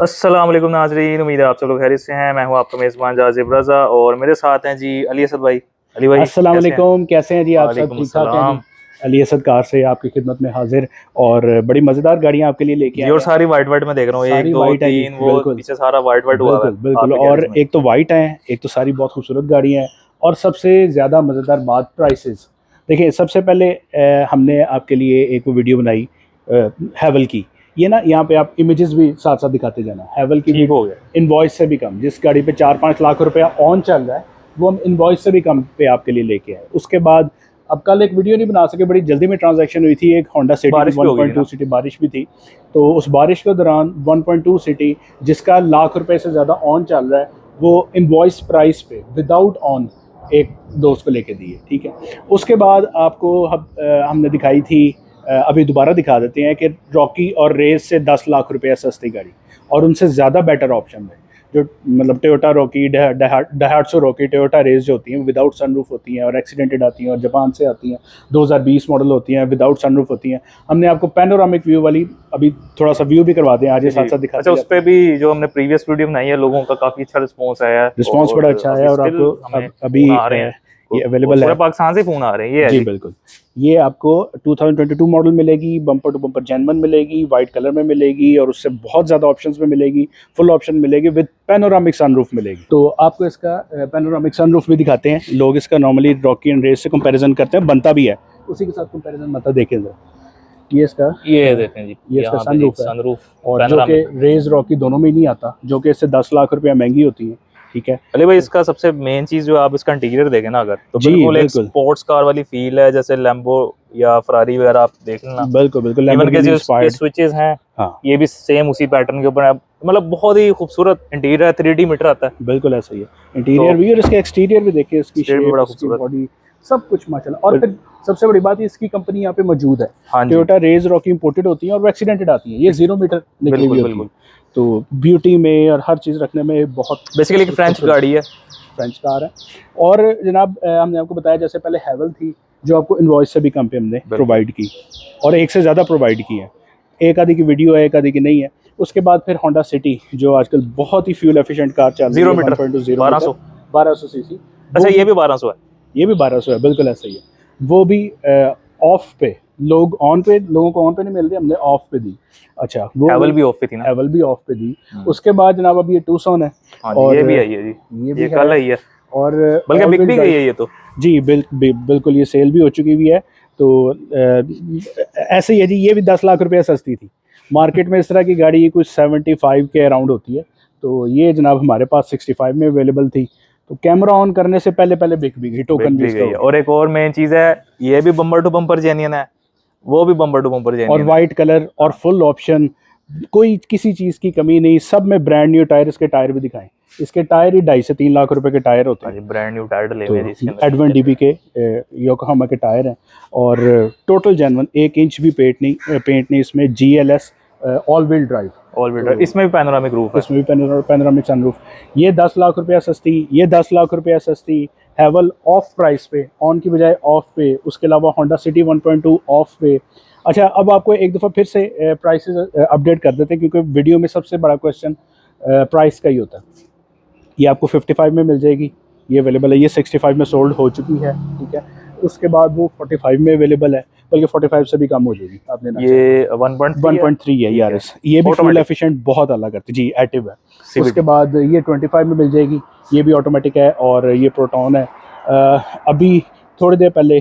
अस्सलाम वालेकुम नाजरीन, उम्मीद है आप सब लोग खैरियत से हैं। मैं हूं आपका मेज़बान जाज़िब रज़ा और मेरे साथ हैं जी अली असद भाई। अली भाई अस्सलाम कैसे हैं? वालेकुम, कैसे हैं जी आप सब? वालेकुम ठीक ठाक हैं जी। अस्सलाम। अली असद कार से आपकी खिदमत में हाजिर। और बड़ी मज़ेदार गाड़ियाँ आपके लिए लेके जी आए और हैं। सारी वाइट वाइट में देख रहा हूँ, एक सारी दो वाइट हैं जी, तीन वो बिल्कुल पीछे सारा वाइट वाइट हुआ हुआ है बिल्कुल बिल्कुल। आपके और गैरेज में। एक तो वाइट हैं, एक तो सारी बहुत खूबसूरत गाड़ियाँ हैं। और सबसे ज़्यादा मज़ेदार बात प्राइसेस। देखिए, सबसे पहले हमने आपके लिए एक वीडियो बनाई हैवल की। ये ना, यहाँ पे आप इमेजेस भी साथ साथ दिखाते जाना। हैवल की ठीक भी हो गया। इनवॉइस से भी कम, जिस गाड़ी पे 4-5 लाख रुपया ऑन चल रहा है, वो हम इनवॉइस से भी कम पे आपके लिए लेके आए। उसके बाद अब कल एक वीडियो नहीं बना सके, बड़ी जल्दी में ट्रांजैक्शन हुई थी। एक होंडा सिटी की बारिश भी हो गई थी 1.2 ना। सिटी, बारिश भी थी। तो उस बारिश के दौरान 1.2 सिटी, जिसका लाख रुपए से ज़्यादा ऑन चल रहा है, वो इनवॉइस प्राइस पे विदाउट ऑन एक दोस्त को लेके दी है। ठीक है। उसके बाद आपको हमने दिखाई थी, अभी दोबारा दिखा देते हैं कि रॉकी और रेस से 10 लाख रुपया सस्ती गाड़ी, और उनसे ज़्यादा बेटर ऑप्शन है। जो मतलब Toyota Rocky, Daihatsu Rocky, Toyota Raize जो होती हैं विदाउट सनरूफ होती हैं और एक्सीडेंटेड आती हैं और जापान से आती हैं, 2020 मॉडल होती हैं, विदाउट सनरूफ होती हैं। हमने आपको पैनोरामिक व्यू वाली अभी थोड़ा सा व्यू भी करवा दें, आज ये जी साथ जी। साथ अच्छा, दिखाते उस जाते पे हैं। भी जो हमने प्रीवियस वीडियो बनाई है लोगों का काफी अच्छा रिस्पॉन्स आया है रिस्पांस बड़ा और अच्छा है, अभी और स्टिल आपको हमें अब अभी फोन आ रहे हैं ये और अवेलेबल पूरे है। पाकिस्तान से फोन आ रहे हैं। ये है जी जी। बिल्कुल। ये आपको 2022 मॉडल मिलेगी, बम्पर टू बम्पर जेन्युइन मिलेगी, वाइट कलर में मिलेगी, और उससे बहुत ज़्यादा ऑप्शंस में मिलेगी। फुल ऑप्शन मिलेगी, विद पैनोरामिक सनरूफ मिलेगी। तो आपको इसका पैनोरामिक सनरूफ भी दिखाते हैं। लोग इसका नॉर्मली रॉकी एंड रेस से कंपैरिजन करते हैं, बनता भी है उसी के साथ कंपैरिजन, मतलब देखें जरा। ये इसका ये देखें जी, ये इसका यहाँ पे जी सनरूफ है। सनरूफ और जो कि पैनोरामिक। रेस रॉकी दोनों में ही नहीं आता, जो कि इससे 10 लाख रुपया महंगी होती है। ठीक है। अरे भाई, इसका सबसे मेन चीज जो आप इसका इंटीरियर देखें ना, अगर तो जी बिल्कुल एक बिल्कुल स्पोर्ट्स कार वाली फील है, जैसे लैम्बो या फरारी वगैरह आप देख लेना। बिल्कुल बिल्कुल, इवन के लैम्बोर्गिनी जो इसके इंस्पायर्ड। स्विचेस हैं हाँ, ये भी सेम उसी पैटर्न के ऊपर है। मतलब बहुत ही खूबसूरत इंटीरियर है, 3D मीटर आता है। बिल्कुल ऐसा ही है। तो इंटीरियर भी और इसके एक्सटीरियर भी देखिए, इसकी स्टेट भी शेप, बड़ा इसकी खूबसूरत। बॉडी, सब कुछ माशाल्लाह। और बिल- फिर सबसे बड़ी बात है, इसकी कंपनी यहाँ पे मौजूद है। हाँ जी। टोयोटा रेस रॉकी इंपोर्टेड होती है और वो एक्सीडेंटेड आती है, ये 0 मीटर निकली हुई बिल्कुल होती है। बिल्कुल। तो ब्यूटी में और हर चीज़ रखने में बहुत बेसिकली एक फ्रेंच खूबसूरत गाड़ी है। फ्रेंच कार है। और जनाब, हमने आपको बताया जैसे पहले हैवल थी, जो आपको इनवॉइस से भी कम पे हमने बिल्कुल। प्रोवाइड की, और एक से ज़्यादा प्रोवाइड की है। एक आधी की वीडियो है, एक आधी की नहीं है। उसके बाद फिर होंडा सिटी, जो आजकल बहुत ही फ्यूल एफिशिएंट कार चल रही जीरो है, मीटर 1.20 बारह मीटर, सौ 1200 सीसी। अच्छा, वो ये भी, भी 1200 है। ये भी 1200 है, बिल्कुल ऐसा ही है। वो भी ऑफ पे, लोग ऑन पे, लोगों को ऑन पे नहीं मिल रही, हमने ऑफ पे दी। अच्छा, वो हैवल भी भी ऑफ पे थी ना। हैवल भी ऑफ पे दी। हम्म। उसके बाद जनाब अब ये टूसॉन है। हाँ जी, और ये भी है ये जी। ये भी ये है। कल है ये, और बल्कि ऑल बिक व्हील भी गई ड्राइव। है ये तो। जी बिल्कुल, ये सेल भी हो चुकी हुई है। तो ऐसे ही है जी, ये भी 10 लाख रुपया सस्ती थी। मार्केट में इस तरह की गाड़ी कुछ 75 के अराउंड होती है। तो ये जनाब हमारे पास 65 में अवेलेबल थी। तो कैमरा ऑन करने से पहले पहले बिक भी गई, बिक टोकन भी भी इसका गई हो है गया। और एक और मेन चीज है, ये भी बम्पर टू बम्पर जेन्युइन है, वो भी बम्पर टू बम्पर और जेन्युइन है। वाइट कलर और हाँ। फुल ऑप्शन, कोई किसी चीज़ की कमी नहीं। सब में ब्रांड न्यू टायर, इसके टायर भी दिखाएं। इसके टायर ही 2.5 से 3 लाख रुपए के टायर होते हाँ हैं। जी, ब्रांड न्यू टायर डले हुए हैं तो जी इसके अंदर एडवन नीचे। डीबी के योकोहामा के टायर हैं। और टोटल जेनवन, 1 इंच भी पेंट नहीं इसमें। GLS all wheel drive. All wheel drive, तो इसमें भी पैनोरामिक रूफ है। इसमें भी पैनोरामिक सनरूफ। ये 10 लाख रुपया सस्ती, ये 10 लाख रुपया सस्ती। हैवल ऑफ प्राइस पे, ऑन की बजाय ऑफ पे। उसके अलावा होंडा सिटी 1.2 ऑफ पे। अच्छा, अब आपको एक दफ़ा फिर से प्राइसेस अपडेट कर देते हैं, क्योंकि वीडियो में सबसे बड़ा क्वेश्चन प्राइस का ही होता है। ये आपको 55 में मिल जाएगी, ये अवेलेबल है। ये 65 में सोल्ड हो चुकी है। ठीक है। उसके बाद वो 45 में अवेलेबल है, बल्कि 45 से भी कम हो जाएगी, आप लेना चाहें। ये 1.3 है। 1.3 है ठीक यार है। एस, ये भी फ्यूल ऑटोमेटिक एफिशिएंट बहुत अलग करती है जी, एक्टिव है। उसके CVT। बाद ये 25 में मिल जाएगी, ये भी ऑटोमेटिक है, और ये प्रोटॉन है। अभी थोड़ी देर पहले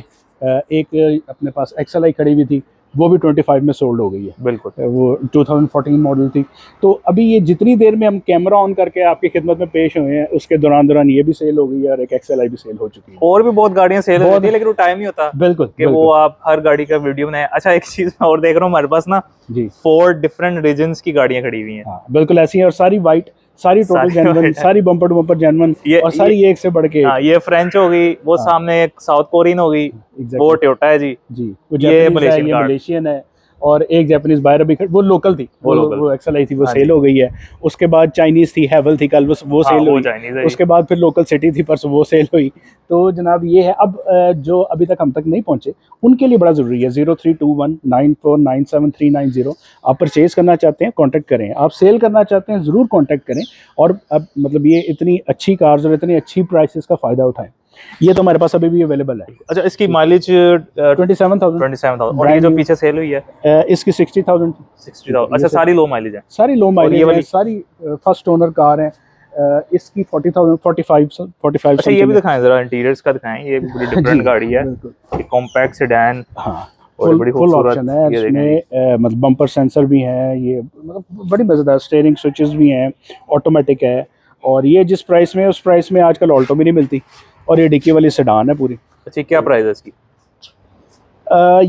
एक अपने पास XLI खड़ी हुई थी, वो भी 25 में सोल्ड हो गई है। बिल्कुल। वो 2014 मॉडल थी। तो अभी ये जितनी देर में हम कैमरा ऑन करके आपकी खिदमत में पेश हुए हैं, उसके दौरान दौरान ये भी सेल हो गई है, और एक XLI भी सेल हो चुकी है। और भी बहुत गाड़ियां सेल हो जाती बहुत, है, लेकिन वो टाइम नहीं होता बिल्कुल कि वो बिल्कुल। आप हर गाड़ी का वीडियो बनाए। अच्छा, एक चीज मैं और देख रहा हूँ, हमारे पास ना जी 4 डिफरेंट रीजन्स की गाड़ियां खड़ी हुई हैं। हाँ, बिल्कुल ऐसी है, और सारी वाइट, सारी टोटल सारी जेनवन, white है। सारी बम्पर टू बम्पर जेनवन, और ये सारी एक से बढ़ के एक। हाँ, ये फ्रेंच हो गई, वो हाँ, सामने एक साउथ कोरियन हो गई, वो एग्जैक्टली। टोयोटा है जी। जी, वो ये जापानीज है, मलेशियन ये कार्ड। मलेशियन है। और एक जापानीज बायर अभी वो लोकल थी, वो local। वो एक्सल आई थी, वो हाँ सेल जी। हो गई है। उसके बाद चाइनीज थी, हैवल थी, कल वो हाँ, सेल वो हुई। चाइनीज है। उसके बाद फिर लोकल सिटी थी, परसों वो सेल हुई। तो जनाब ये है। अब जो अभी तक हम तक नहीं पहुंचे उनके लिए बड़ा ज़रूरी है 0321949739 आप परचेज़ करना चाहते हैं कॉन्टैक्ट करें, आप सेल करना चाहते हैं ज़रूर कॉन्टैक्ट करें। और अब मतलब ये इतनी अच्छी कार्स और इतनी अच्छी प्राइसेस का फ़ायदा उठाएं। ये तो हमारे पास अभी भी अवेलेबल है। अच्छा, इसकी माइलेज 27,000 27,000 और ये जो पीछे सेल हुई है इसकी 60,000। 60,000। अच्छा, सारी लो माइलेज है। सारी लो और ये माइलेज है, वाली सारी फर्स्ट ओनर कार है। इसकी 40,000 45 अच्छा, ये भी दिखाएं जरा, इंटीरियर्स का दिखाएं। ये भी बड़ी डिफरेंट गाड़ी है, बिल्कुल। ये कॉम्पैक्ट सेडान हाँ, और बड़ी फुल खूबसूरत। ऑप्शन है ये देखें जी। इसमें। मतलब बम्पर सेंसर भी हैं, ये मतलब बड़ी मज़ेदार स्टीयरिंग स्विचेस भी हैं, ऑटोमेटिक है। और ये जिस प्राइस में उस प्राइस में आजकल ऑल्टो भी नहीं मिलती। और ये डिक्की वाली सेडान है पूरी। अच्छा, क्या प्राइस है इसकी?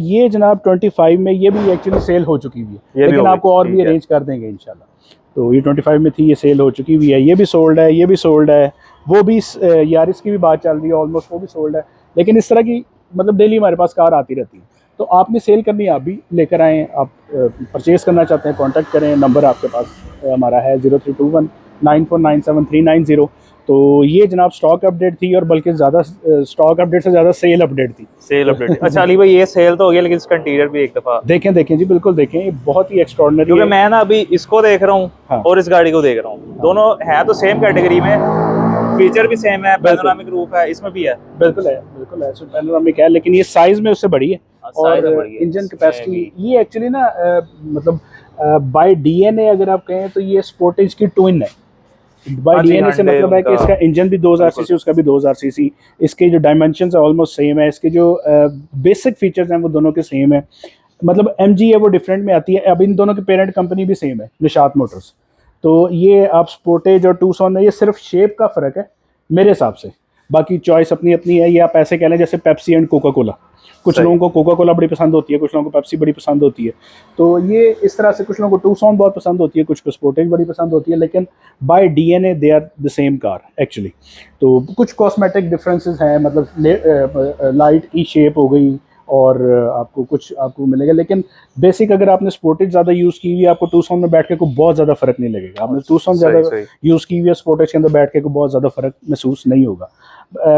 ये जनाब 25 में, ये भी एक्चुअली सेल हो चुकी हुई है, ये भी लेकिन हो गई, आपको और भी ठीक है। अरेंज कर देंगे इंशाल्लाह। तो ये 25 में थी, ये सेल हो चुकी हुई है, ये भी सोल्ड है, ये भी सोल्ड है। वो भी यारिस की भी बात चल रही है, ऑलमोस्ट वो भी सोल्ड है। लेकिन इस तरह की मतलब डेली हमारे पास कार आती रहती है। तो आपने सेल करनी है, आप भी लेकर आएँ। आप परचेज़ करना चाहते हैं कॉन्टैक्ट करें, नंबर आपके पास हमारा है 0321949739। तो ये जनाब स्टॉक अपडेट थी, और बल्कि ज़्यादा स्टॉक अपडेट से ज़्यादा सेल अपडेट थी। Sale update. अच्छा अली भाई, ये सेल तो हो गया, लेकिन इसका इंटीरियर भी एक दफा देखें जी, बिल्कुल देखें, ये बहुत ही एक्स्ट्रॉर्डिनरी क्योंकि है। मैं ना अभी इसको देख रहा हूँ हाँ। और इस गाड़ी को देख रहा हूँ, दोनों है तो सेम कैटेगरी में, फीचर भी सेम है, पैनोरामिक रूफ है, इसमें भी है। बिल्कुल है, बिल्कुल है, पैनोरामिक है, लेकिन ये साइज में उससे बड़ी है। साइज में और बड़ी है, इंजन इसमें कैपेसिटी भी। ये एक्चुअली ना मतलब बाय डीएनए अगर आप कहें तो ये स्पोर्टेज की ट्विन है। बाय हाँ जी, डीएनए से हंडे मतलब है कि उनका इसका इंजन भी 2000 बिल्कुल। सीसी, उसका भी 2000 सीसी। इसके जो डायमेंशंस है ऑलमोस्ट सेम है, इसके जो बेसिक फीचर्स हैं वो दोनों के सेम है। मतलब एमजी है वो डिफरेंट में आती है। अब इन दोनों की पेरेंट कंपनी भी सेम है, निशात मोटर्स। तो ये आप स्पोर्टेज और टूसॉन में, ये सिर्फ शेप का फ़र्क है मेरे हिसाब से। बाकी चॉइस अपनी अपनी है। ये आप ऐसे कह लें जैसे पेप्सी एंड कोका कोला। कुछ सही। लोगों को कोका कोला बड़ी पसंद होती है, कुछ लोगों को पेप्सी बड़ी पसंद होती है। तो ये इस तरह से कुछ लोगों को टूसॉन बहुत पसंद होती है, कुछ को स्पोर्टेज बड़ी पसंद होती है, लेकिन by DNA they are the same car actually. तो कुछ कॉस्मेटिक डिफरेंसेस हैं, मतलब लाइट की शेप हो गई, और आपको कुछ आपको मिलेगा। लेकिन बेसिक अगर आपने स्पोर्टेज ज़्यादा यूज़ की हुई है, आपको टूसॉन में बैठ के कोई बहुत ज़्यादा फ़र्क नहीं लगेगा। आपने टूसॉन ज़्यादा सही, सही। यूज़ की हुई है, स्पोर्टेज के अंदर बैठ के कोई बहुत ज़्यादा फ़र्क महसूस नहीं होगा।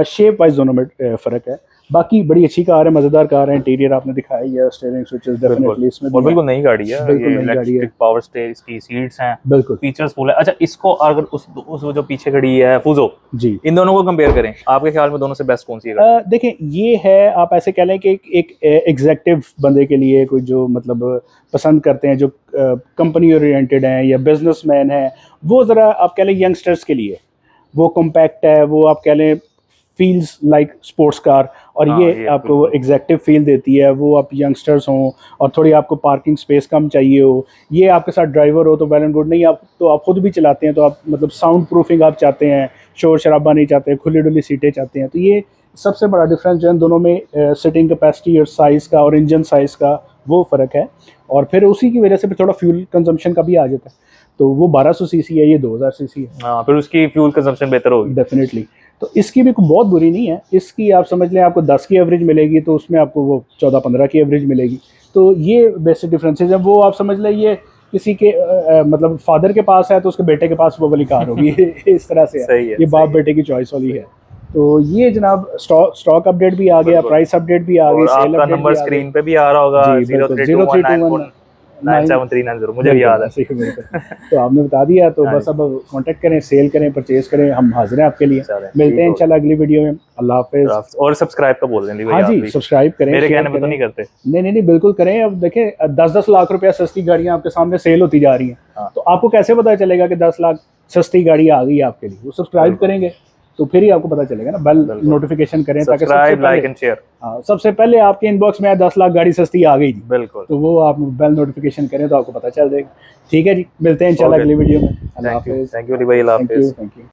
शेप वाइज दोनों में फ़र्क है। बाकी बड़ी अच्छी कार है, मज़ेदार कार है। इंटीरियर आपने दिखाया ही है, स्टीयरिंग स्विचेस डेफिनेटली इसमें और भी बिल्कुल है। नई गाड़ी है, बिल्कुल ये नई गाड़ी है, इलेक्ट्रिक पावर स्टेज की सीट्स हैं, बिल्कुल फीचर्स फुल है। अच्छा, इसको अगर उस जो पीछे खड़ी है फूजो, जी। इन दोनों को कंपेयर करें, आपके ख्याल में दोनों से बेस्ट कौन सी है? देखें, ये है, आप ऐसे कह लें कि एक एग्जेक्टिव बंदे के लिए, कोई जो मतलब पसंद करते हैं, जो कंपनी ओरिएंटेड हैं या बिजनेसमैन हैं, वो ज़रा आप कह लें यंगस्टर्स के लिए वो कॉम्पैक्ट है, वो आप कह लें फील्स लाइक स्पोर्ट्स कार। और हाँ, ये ये आपको बिल्कुल। एग्जैक्टिव फील देती है, वो आप यंगस्टर्स हों और थोड़ी आपको पार्किंग स्पेस कम चाहिए हो, ये आपके साथ ड्राइवर हो तो वेल एंड गुड। नहीं आप तो आप खुद भी चलाते हैं, तो आप मतलब साउंड प्रूफिंग आप चाहते हैं, शोर शराबा नहीं चाहते, खुली डुली सीटें चाहते हैं। तो ये सबसे बड़ा डिफरेंस जो है दोनों में, सिटिंग कैपेसिटी और साइज़ का और इंजन साइज़ का वो फ़र्क है। और फिर उसी की वजह से फिर थोड़ा फ्यूल कंजम्पशन का भी आ जाता है। तो वो 1200 सीसी है, ये 2000 सीसी है। हाँ, फिर उसकी फ्यूल कंजम्पशन बेहतर होगी। डेफिनेटली। तो इसकी भी कोई बहुत बुरी नहीं है। इसकी आप समझ लें आपको 10 की एवरेज मिलेगी, तो उसमें आपको वो 14-15 की एवरेज मिलेगी। तो ये बेसिक डिफरेंसेस हैं। वो आप समझ लें ये किसी के मतलब फादर के पास है तो उसके बेटे के पास वो वाली कार होगी इस तरह से है। सही है, ये बाप सही है। बेटे की चॉइस वाली है। तो ये जनाब स्टॉक अपडेट भी आ गया, बिल्कुल। प्राइस अपडेट भी आ गई, और सेल आपका अपडेट नंबर भी आ गई। स्क्रीन पे भी आ रहा होगा, जी बिल्कुल, 0321949739, मुझे भी बिल्कुल याद है। ऐसे ही बिल्कुल। तो आपने बता दिया, तो हाँ बस जी। अब कांटेक्ट करें, सेल करें, परचेज करें, हम हाजिर हैं आपके लिए। चलें, मिलते ठीक हैं हो इंशाल्लाह अगली वीडियो में। अल्लाह हाफिज़। और सब्सक्राइब का बोल देंगे भाई, हाँ आप जी, भी सब्सक्राइब करें, मेरे शेयर कहने पे तो करें। नहीं करते। नहीं, बिल्कुल करें। अब देखें 10-10 लाख रुपया सस्ती गाड़ियाँ आपके सामने सेल होती जा रही हैं। हाँ। तो आपको कैसे पता चलेगा कि 10 लाख सस्ती गाड़ी आ गई है आपके लिए? वो सब्सक्राइब बिल्कुल। करेंगे तो फिर ही आपको पता चलेगा ना। बेल बिल्कुल। नोटिफिकेशन करें ताकि सबसे सब्सक्राइब, पहले, लाइक एंड शेयर। हाँ, सबसे पहले आपके इनबॉक्स में 10 लाख गाड़ी सस्ती आ गई थी, बिल्कुल। तो वो आप बेल नोटिफिकेशन करें तो आपको पता चल जाएगा। ठीक है जी, मिलते हैं इंशाल्लाह ओके, अगली वीडियो में। अल्लाह हाफिज़। थैंक यू अली भाई, अल्लाह थैंक यू, हाफिज़। Thank you.